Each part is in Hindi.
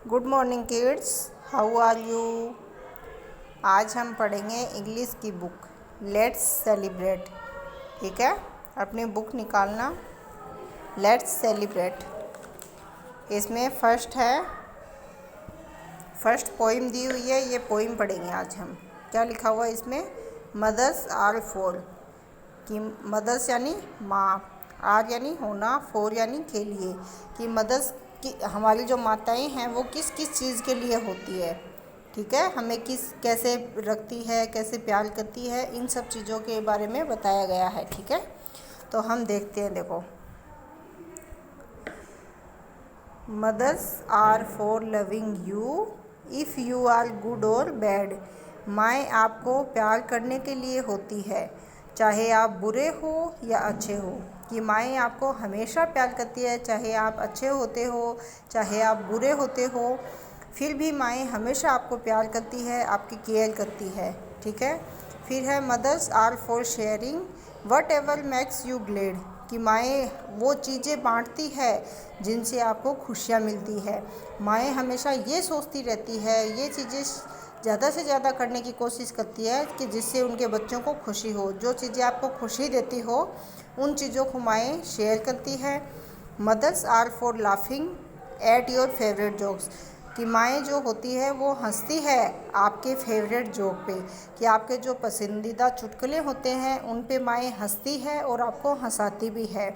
Good morning kids, how are you. आज हम पढ़ेंगे इंग्लिश की बुक लेट्स सेलिब्रेट। ठीक है, अपनी बुक निकालना। लेट्स सेलिब्रेट, इसमें फर्स्ट पोइम दी हुई है। ये पोइम पढ़ेंगे आज हम। क्या लिखा हुआ है इसमें? मदर्स आर फोर, कि मदर्स यानी माँ, आर यानी होना, फोर यानी के लिए, कि मदर्स की हमारी जो माताएं हैं वो किस किस चीज़ के लिए होती है। ठीक है, हमें कैसे रखती है, कैसे प्यार करती है, इन सब चीज़ों के बारे में बताया गया है। ठीक है, तो हम देखते हैं। देखो, mothers are for loving you if you are good और बैड। माएँ आपको प्यार करने के लिए होती है, चाहे आप बुरे हो या अच्छे हो। कि माएँ आपको हमेशा प्यार करती है, चाहे आप अच्छे होते हो, चाहे आप बुरे होते हो, फिर भी माएँ हमेशा आपको प्यार करती है, आपकी केयर करती है। ठीक है, फिर है mothers are for sharing whatever makes you glad. कि माएँ वो चीज़ें बांटती है जिनसे आपको खुशियाँ मिलती है। माएँ हमेशा ये सोचती रहती है, ये चीज़ें ज़्यादा से ज़्यादा करने की कोशिश करती है कि जिससे उनके बच्चों को खुशी हो। जो चीज़ें आपको खुशी देती हो उन चीज़ों को माएँ शेयर करती है। Mothers are for laughing at your favourite jokes. कि माएँ जो होती है वो हंसती है आपके फेवरेट जोक पे, कि आपके जो पसंदीदा चुटकुले होते हैं उन पे माएँ हंसती है और आपको हंसाती भी है।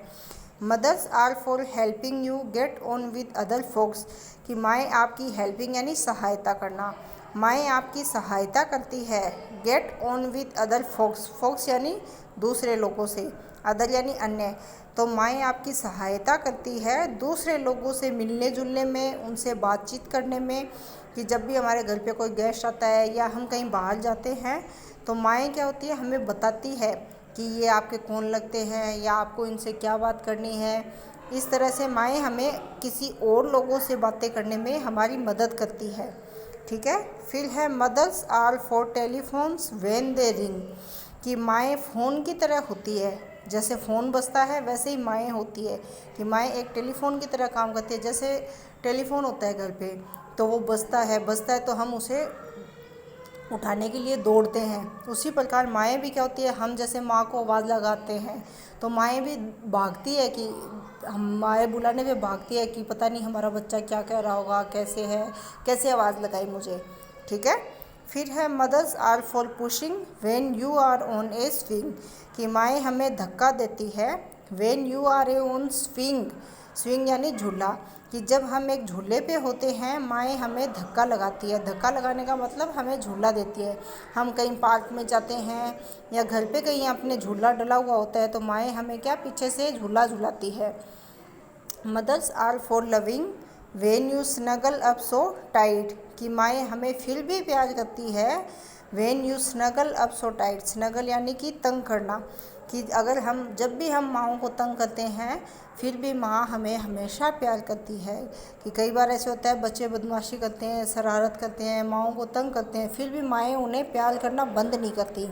Mothers are for helping you get on with other folks. कि माएँ आपकी हेल्पिंग यानी सहायता करना, माएँ आपकी सहायता करती है। Get on with other folks, folks यानी दूसरे लोगों से, अदर यानी अन्य। तो माएँ आपकी सहायता करती है दूसरे लोगों से मिलने जुलने में, उनसे बातचीत करने में। कि जब भी हमारे घर पे कोई गेस्ट आता है या हम कहीं बाहर जाते हैं तो माएँ क्या होती है, हमें बताती है कि ये आपके कौन लगते हैं या आपको इनसे क्या बात करनी है। इस तरह से माएँ हमें किसी और लोगों से बातें करने में हमारी मदद करती है। ठीक है, फिर है mothers are for telephones when they ring. कि माएँ फ़ोन की तरह होती है, जैसे फ़ोन बजता है वैसे ही माएँ होती है। कि माएँ एक टेलीफोन की तरह काम करती है। जैसे टेलीफोन होता है घर पे, तो वो बजता है तो हम उसे उठाने के लिए दौड़ते हैं। उसी प्रकार माएँ भी क्या होती है, हम जैसे माँ को आवाज़ लगाते हैं तो माएँ भी भागती है, कि हम माएँ बुलाने पे भागती है कि पता नहीं हमारा बच्चा क्या कह रहा होगा, कैसे है, कैसे आवाज़ लगाई मुझे। ठीक है, फिर है mothers are for pushing when you are on a swing. कि माएँ हमें धक्का देती है when you are a on swing, swing यानी झूला। कि जब हम एक झूले पे होते हैं माएँ हमें धक्का लगाती है। धक्का लगाने का मतलब हमें झूला देती है। हम कहीं पार्क में जाते हैं या घर पे कहीं अपने झूला डला हुआ होता है तो माएँ हमें क्या पीछे से झूला झुलाती है। Mothers are for loving when you snuggle up so tight. कि माएँ हमें फिर भी प्यार करती है when you snuggle up so tight. Snuggle यानी कि तंग करना, कि अगर हम जब भी हम माँओं को तंग करते हैं फिर भी माँ हमें हमेशा प्यार करती है। कि कई बार ऐसे होता है बच्चे बदमाशी करते हैं, शरारत करते हैं, माँओं को तंग करते हैं, फिर भी माएँ उन्हें प्यार करना बंद नहीं करती।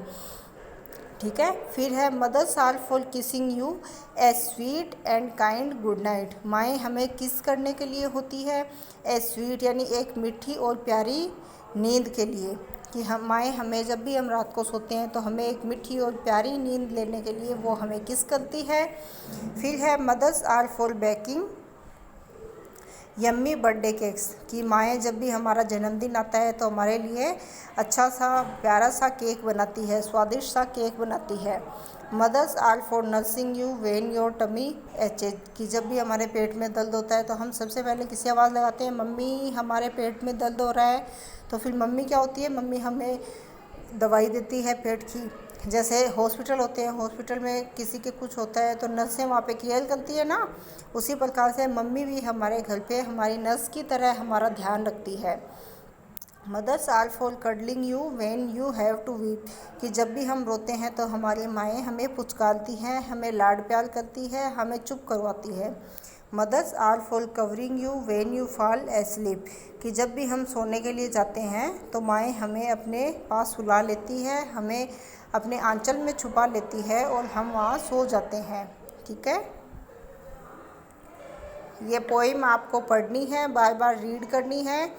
ठीक है, फिर है mothers are for kissing you a sweet and kind good night. माएँ हमें किस करने के लिए होती है? ए स्वीट यानी एक मीठी और प्यारी नींद के लिए। कि हम माएँ हमें जब भी हम रात को सोते हैं तो हमें एक मीठी और प्यारी नींद लेने के लिए वो हमें किस करती है। फिर है mothers are for baking yummy birthday cakes. कि माएँ जब भी हमारा जन्मदिन आता है तो हमारे लिए अच्छा सा प्यारा सा केक बनाती है, स्वादिष्ट सा केक बनाती है। Mothers are for nursing you when your tummy aches. कि जब भी हमारे पेट में दर्द होता है तो हम सबसे पहले किसी आवाज़ लगाते हैं, मम्मी हमारे पेट में दर्द हो रहा है। तो फिर मम्मी क्या होती है, मम्मी हमें दवाई देती है पेट की। जैसे हॉस्पिटल होते हैं, हॉस्पिटल में किसी के कुछ होता है तो नर्सें वहाँ पे केयर करती है ना, उसी प्रकार से मम्मी भी हमारे घर पे हमारी नर्स की तरह हमारा ध्यान रखती है। Mothers are for cuddling you when you have to weep. कि जब भी हम रोते हैं तो हमारी माएँ हमें पुचकारती हैं, हमें लाड प्यार करती है, हमें चुप करवाती है। Mothers are for covering you when you fall asleep. कि जब भी हम सोने के लिए जाते हैं तो माएँ हमें अपने पास सुला लेती है, हमें अपने आंचल में छुपा लेती है और हम वहाँ सो जाते हैं। ठीक है, ये पोइम आपको पढ़नी है, बार बार रीड करनी है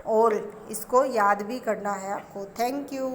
और इसको याद भी करना है आपको। Thank you.